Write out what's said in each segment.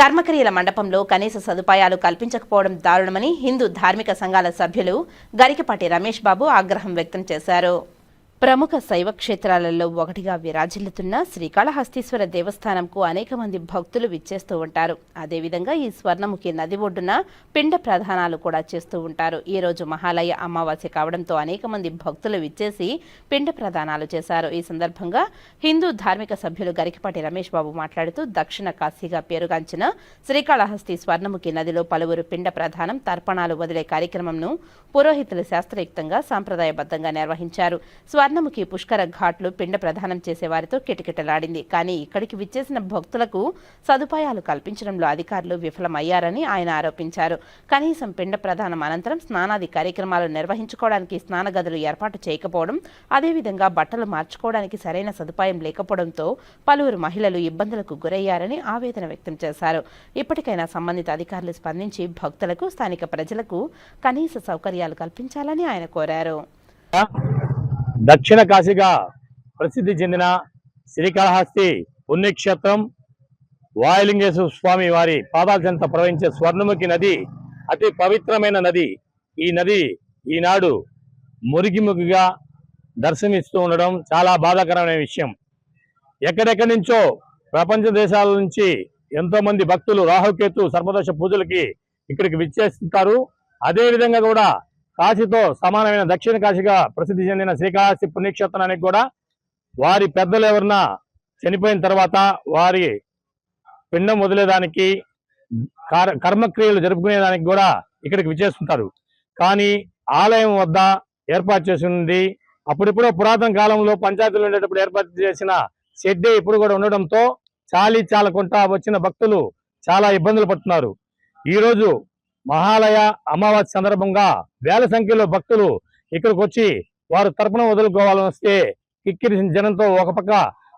కర్మక్రియల మండపంలో కనీస సదుపాయాలు కల్పించకపోవడం దారుణమని హిందూ ధార్మిక సంఘాల సభ్యులు గరికపాటి రమేష్ బాబు ఆగ్రహం వ్యక్తం చేశారు. ప్రముఖ శైవ క్షేత్రాలలో ఒకటిగా విరాజిల్లుతున్న శ్రీకాళహస్తీశ్వర దేవస్థానంకు అనేక మంది భక్తులు విచ్చేస్తూ ఉంటారు. అదేవిధంగా ఈ స్వర్ణముఖి నది ఒడ్డున పిండ ప్రదానాలు కూడా చేస్తూ ఉంటారు. ఈ రోజు మహాలయ అమావాస్య కావడంతో అనేక మంది భక్తులు విచ్చేసి పిండ ప్రదానాలు చేశారు. ఈ సందర్భంగా హిందూ ధార్మిక సభ్యులు గరికపాటి రమేష్ బాబు మాట్లాడుతూ దక్షిణ కాశీగా పేరుగాంచిన శ్రీకాళహస్తి స్వర్ణముఖి నదిలో పలువురు పిండ ప్రదానం తర్పణాలు వదిలే కార్యక్రమంను పురోహితులు శాస్త్రయుక్తంగా సాంప్రదాయబద్ధంగా నిర్వహించారు. స్వర్ణముఖి పుష్కర ఘాట్లు పిండ ప్రదానం చేసే వారితో కిటకిటలాడింది. కానీ ఇక్కడికి విచ్చేసిన భక్తులకు సదుపాయాలు కల్పించడంలో అధికారులు విఫలమయ్యారని ఆయన ఆరోపించారు. కనీసం పిండ ప్రదానం అనంతరం స్నానాది కార్యక్రమాలు నిర్వహించుకోవడానికి స్నాన గదులు ఏర్పాటు చేయకపోవడం, అదేవిధంగా బట్టలు మార్చుకోవడానికి సరైన సదుపాయం లేకపోవడంతో పలువురు మహిళలు ఇబ్బందులకు గురయ్యారని ఆవేదన వ్యక్తం చేశారు. ఇప్పటికైనా సంబంధిత అధికారులు స్పందించి భక్తులకు, స్థానిక ప్రజలకు కనీస సౌకర్యాలు కల్పించాలని ఆయన కోరారు. దక్షిణ కాశీగా ప్రసిద్ధి చెందిన శ్రీకాళహస్తి పుణ్యక్షేత్రం వాయులింగేశ్వర స్వామి వారి పాదాల చెంత ప్రవహించే స్వర్ణముఖి నది అతి పవిత్రమైన నది. ఈ నది ఈనాడు మురికిముఖిగా దర్శనమిస్తూ ఉండడం చాలా బాధాకరమైన విషయం. ఎక్కడెక్కడి నుంచో ప్రపంచ దేశాల నుంచి ఎంతో మంది భక్తులు రాహుకేతు సర్పదోష పూజలకి ఇక్కడికి విచ్చేస్తుంటారు. అదేవిధంగా కూడా కాశీతో సమానమైన దక్షిణ కాశీగా ప్రసిద్ధి చెందిన శ్రీకాళహస్తి పుణ్యక్షేత్రానికి కూడా వారి పెద్దలు ఎవరన్నా చనిపోయిన తర్వాత వారి పిండం వదిలేదానికి, కర్మక్రియలు జరుపుకునేదానికి కూడా ఇక్కడికి విచ్చేస్తుంటారు. కానీ ఆలయం వద్ద ఏర్పాటు చేసి ఉంది. అప్పుడిప్పుడో పురాతన కాలంలో పంచాయతీలు ఉండేటప్పుడు ఏర్పాటు చేసిన షెడ్డే ఇప్పుడు కూడా ఉండడంతో చాలకుంటా వచ్చిన భక్తులు చాలా ఇబ్బందులు పడుతున్నారు. ఈరోజు మహాలయ అమావాస్య సందర్భంగా వేల సంఖ్యలో భక్తులు ఇక్కడికి వచ్చి వారు తర్పణం వదులుకోవాలని వస్తే కిక్కిరిసిన జనంతో ఒక పక్క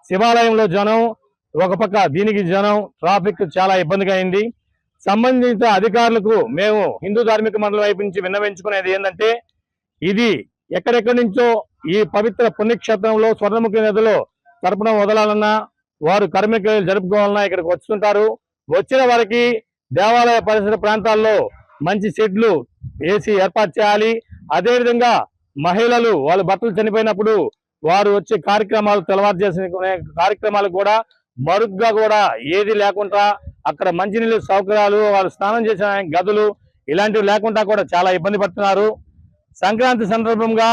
శివాలయంలో జనం, ఒక పక్క దీనికి జనం, ట్రాఫిక్ చాలా ఇబ్బందిగా అయింది. సంబంధిత అధికారులకు మేము హిందూ ధార్మిక మండలం వైపు నుంచి విన్నవించుకునేది ఏంటంటే, ఇది ఎక్కడెక్కడి నుంచో ఈ పవిత్ర పుణ్యక్షేత్రంలో స్వర్ణముఖి నదిలో తర్పణం వదలాలన్నా, వారు కర్మక్రియలు జరుపుకోవాలన్నా ఇక్కడికి వస్తుంటారు. వచ్చిన వారికి దేవాలయ పరిసర ప్రాంతాల్లో మంచి షెడ్లు వేసి ఏర్పాటు చేయాలి. అదేవిధంగా మహిళలు వాళ్ళ భర్తలు చనిపోయినప్పుడు వారు వచ్చే కార్యక్రమాలు, తెల్లవారు చేసుకునే కార్యక్రమాలు కూడా మరుగ్గా కూడా ఏది లేకుండా అక్కడ మంచినీళ్ళు సౌకర్యాలు, వాళ్ళు స్నానం చేసిన గదులు ఇలాంటివి లేకుండా కూడా చాలా ఇబ్బంది పడుతున్నారు. సంక్రాంతి సందర్భంగా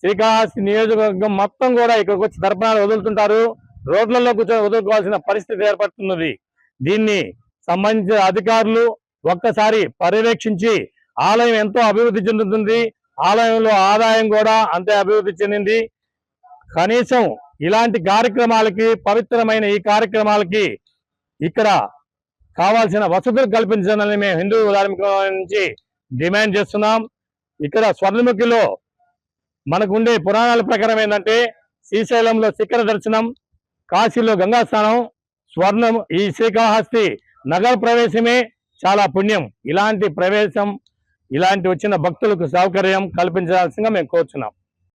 శ్రీకాళహస్తి నియోజకవర్గం మొత్తం కూడా ఇక్కడికి వచ్చి తర్పణాలు వదులుతుంటారు. రోడ్లలో కూర్చొని వదులుకోవాల్సిన పరిస్థితి ఏర్పడుతున్నది. దీన్ని సంబంధించిన అధికారులు ఒక్కసారి పర్యవేక్షించి, ఆలయం ఎంతో అభివృద్ధి చెందుతుంది, ఆలయంలో ఆదాయం కూడా అంతే అభివృద్ధి చెందింది. కనీసం ఇలాంటి కార్యక్రమాలకి, పవిత్రమైన ఈ కార్యక్రమాలకి ఇక్కడ కావాల్సిన వసతులు కల్పించాలని మేము హిందూ ధార్మిక నుంచి డిమాండ్ చేస్తున్నాం. ఇక్కడ స్వర్ణముఖిలో మనకుండే పురాణాల ప్రకారం ఏంటంటే, శ్రీశైలంలో శిఖర దర్శనం, కాశీలో గంగా స్నానం, స్వర్ణం ఈ శ్రీకాళహస్తి నగర ప్రవేశమే చాలా పుణ్యం. ఇలాంటి ప్రవేశం, ఇలాంటి వచ్చిన భక్తులకు సౌకర్యం కల్పించాల్సిందిగా మేము కోరుచున్నాం.